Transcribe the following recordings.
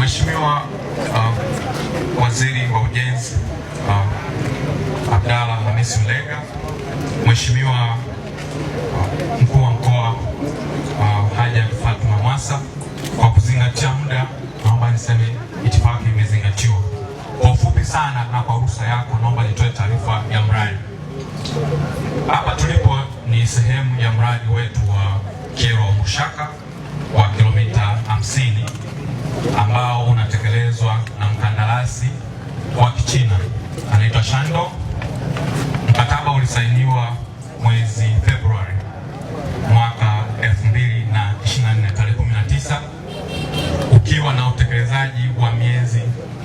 Mheshimiwa Waziri wa Ujenzi Abdalla Hamisi Ulega, Mheshimiwa Mkuu wa Mkoa Haja Fatuma Mwasa, kwa kuzingatia muda, naomba niseme itifaki imezingatiwa. Kwa ufupi sana na kwa ruhusa yako, naomba nitoe taarifa ya mradi. Hapa tulipo ni sehemu ya mradi wetu wa Kyerwa Mushaka wa kilomita 50 ambao unatekelezwa na mkandarasi wa Kichina anaitwa Shandong. Mkataba ulisainiwa mwezi Februari mwaka 2024 tarehe 19, ukiwa na utekelezaji wa miezi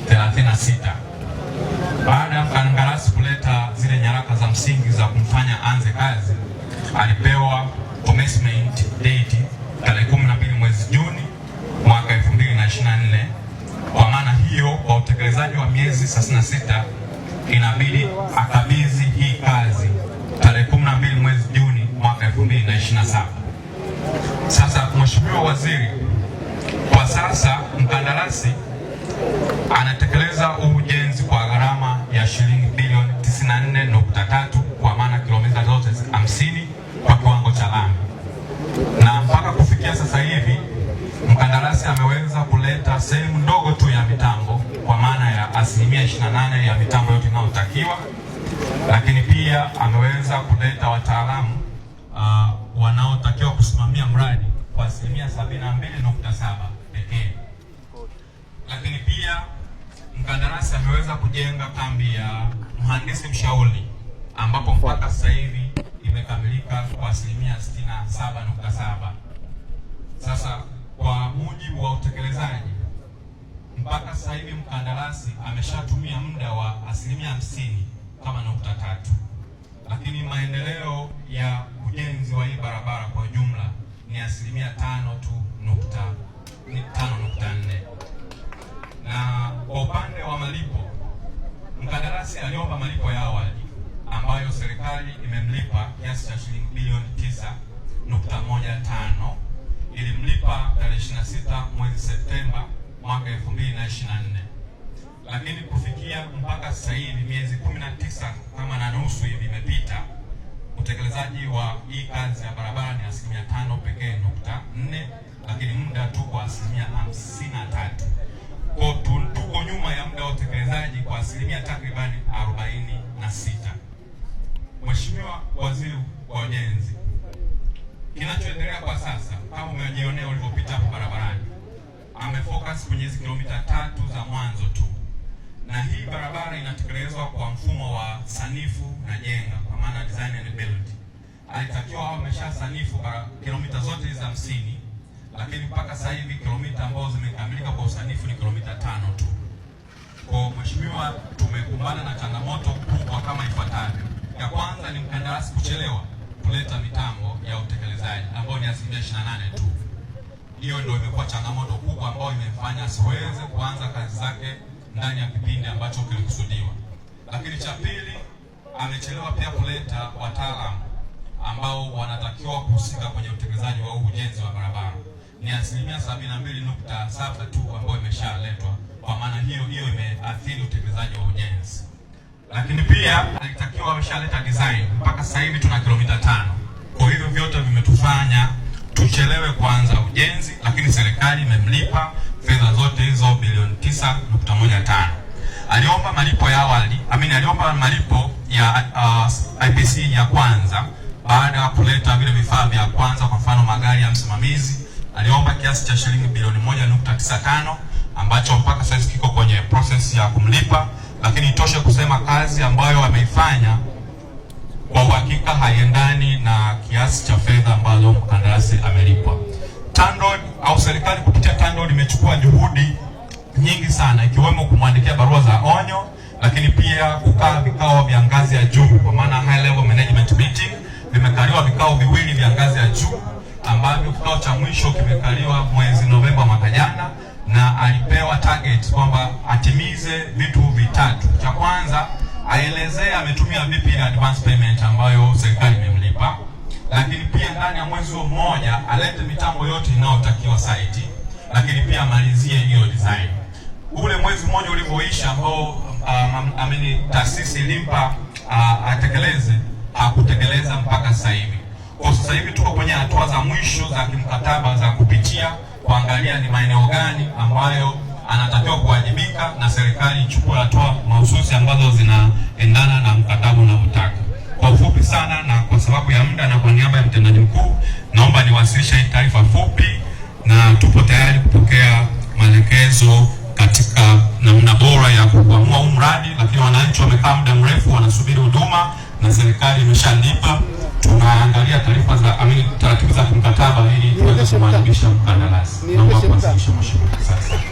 36. Baada ya mkandarasi kuleta zile nyaraka za msingi za kumfanya anze kazi, alipewa commencement date tarehe 12 mwezi Juni mwaka 2024. Kwa maana hiyo, kwa utekelezaji wa miezi 36 inabidi akabidhi hii kazi tarehe 12 mwezi Juni mwaka 2027. Sasa Mheshimiwa Waziri, kwa sasa mkandarasi anatekeleza ujenzi kwa gharama ya shilingi bilioni 94.3 kwa maana kilomita zote 50 kwa kiwango cha lami, na mpaka kufikia sasa hivi mkandarasi ameweza kuleta sehemu ndogo tu ya mitambo kwa maana ya 28% ya mitambo yote inayotakiwa, lakini pia ameweza kuleta wataalamu wanaotakiwa kusimamia mradi kwa 72.7 pekee. Lakini pia mkandarasi ameweza kujenga kambi ya mhandisi mshauri ambapo mpaka sasa hivi imekamilika kwa 67.7. Sasa kwa mujibu wa utekelezaji mpaka sasa hivi mkandarasi ameshatumia muda wa 50 kama nukta 3, lakini maendeleo ya ujenzi wa hii barabara kwa jumla ni 5 tu nukta 5.4. Na kwa upande wa malipo, mkandarasi aliomba malipo ya awali ambayo serikali imemlipa kiasi cha shilingi bilioni 9.15, ilimlipa tarehe 26 mwezi Septemba mwaka 2024. Lakini kufikia mpaka sasa hivi miezi 19 kama na nusu hivi imepita, utekelezaji wa hii kazi ya barabara ni 5 pekee nukta 4, lakini muda tu kwa 53. Kwa tuko nyuma ya muda wa utekelezaji kwa takribani 46. Mheshimiwa Waziri wa Ujenzi, kinachoendelea kwa sasa kama umejionea ulipopita hapo barabarani, amefocus kwenye hizo kilomita 3 za mwanzo tu, na hii barabara inatekelezwa kwa mfumo wa sanifu na jenga, kwa maana design and build. Alitakiwa hao amesha sanifu kilomita zote za 50, lakini mpaka sasa hivi kilomita ambazo zimekamilika kwa usanifu ni kilomita 5 tu. Kwa Mheshimiwa, tumekumbana na changamoto kubwa kama ifuatavyo. Ya kwanza ni mkandarasi kuchelewa kuleta mitambo ya utekelezaji ambayo ni 28% tu. Hiyo ndio imekuwa changamoto kubwa ambayo imefanya asiweze kuanza kazi zake ndani ya kipindi ambacho kilikusudiwa. Lakini cha pili, amechelewa pia kuleta wataalamu ambao wanatakiwa kuhusika kwenye utekelezaji wa ujenzi wa barabara. Ni 72.7 tu ambayo imeshaletwa. Kwa maana hiyo imeathiri utekelezaji wa ujenzi. Lakini pia alitakiwa ameshaleta design. Mpaka sasa hivi tuna kilomita 5. Kwa hivyo vyote vimetufanya tuchelewe kuanza ujenzi, lakini serikali imemlipa fedha zote hizo bilioni 9.15. Aliomba malipo ya awali, aliomba malipo ya IPC ya kwanza baada ya kuleta vile vifaa vya kwanza, kwa mfano magari ya msimamizi. Aliomba kiasi cha shilingi bilioni 1.95 ambacho mpaka sasa kiko kwenye process ya kumlipa, lakini itoshe kusema kazi ambayo ameifanya kwa uhakika haiendani na kiasi cha fedha ambazo mkandarasi amelipwa. TANROADS au serikali kupitia TANROADS imechukua juhudi nyingi sana, ikiwemo kumwandikia barua za onyo, lakini pia kukaa vikao vya ngazi ya juu, kwa maana high level management meeting. Vimekaliwa vikao viwili vya ngazi ya juu, ambavyo kikao cha mwisho kimekaliwa mwezi Novemba mwaka jana, na alipewa target kwamba atimize vitu vitatu. Cha kwanza, aelezee ametumia vipi ile advance payment ambayo serikali imemlipa, lakini pia ndani ya mwezi mmoja alete mitambo yote inayotakiwa site, lakini pia amalizie hiyo design. ule mwezi mmoja ulivyoisha ambao taasisi ilimpa atekeleze, hakutekeleza mpaka sasa hivi. Kwa sasa hivi tuko kwenye hatua za mwisho za kimkataba za kupitia kuangalia ni maeneo gani ambayo anatakiwa kuwajibika na serikali ichukue hatua mahususi ambazo zinaendana na mkataba unaotaka. Kwa ufupi sana na kwa sababu ya muda na kwa niaba ya mtendaji mkuu, naomba niwasilishe hii taarifa fupi, na tupo tayari kupokea maelekezo katika namna bora ya kuamua huu mradi, lakini wananchi wamekaa muda mrefu wanasubiri huduma na serikali imeshalipa. Tunaangalia taarifa za taratibu za kimkataba ili tuweze kumwajibisha mkandarasi. Naomba kuwasilisha mheshimiwa sasa.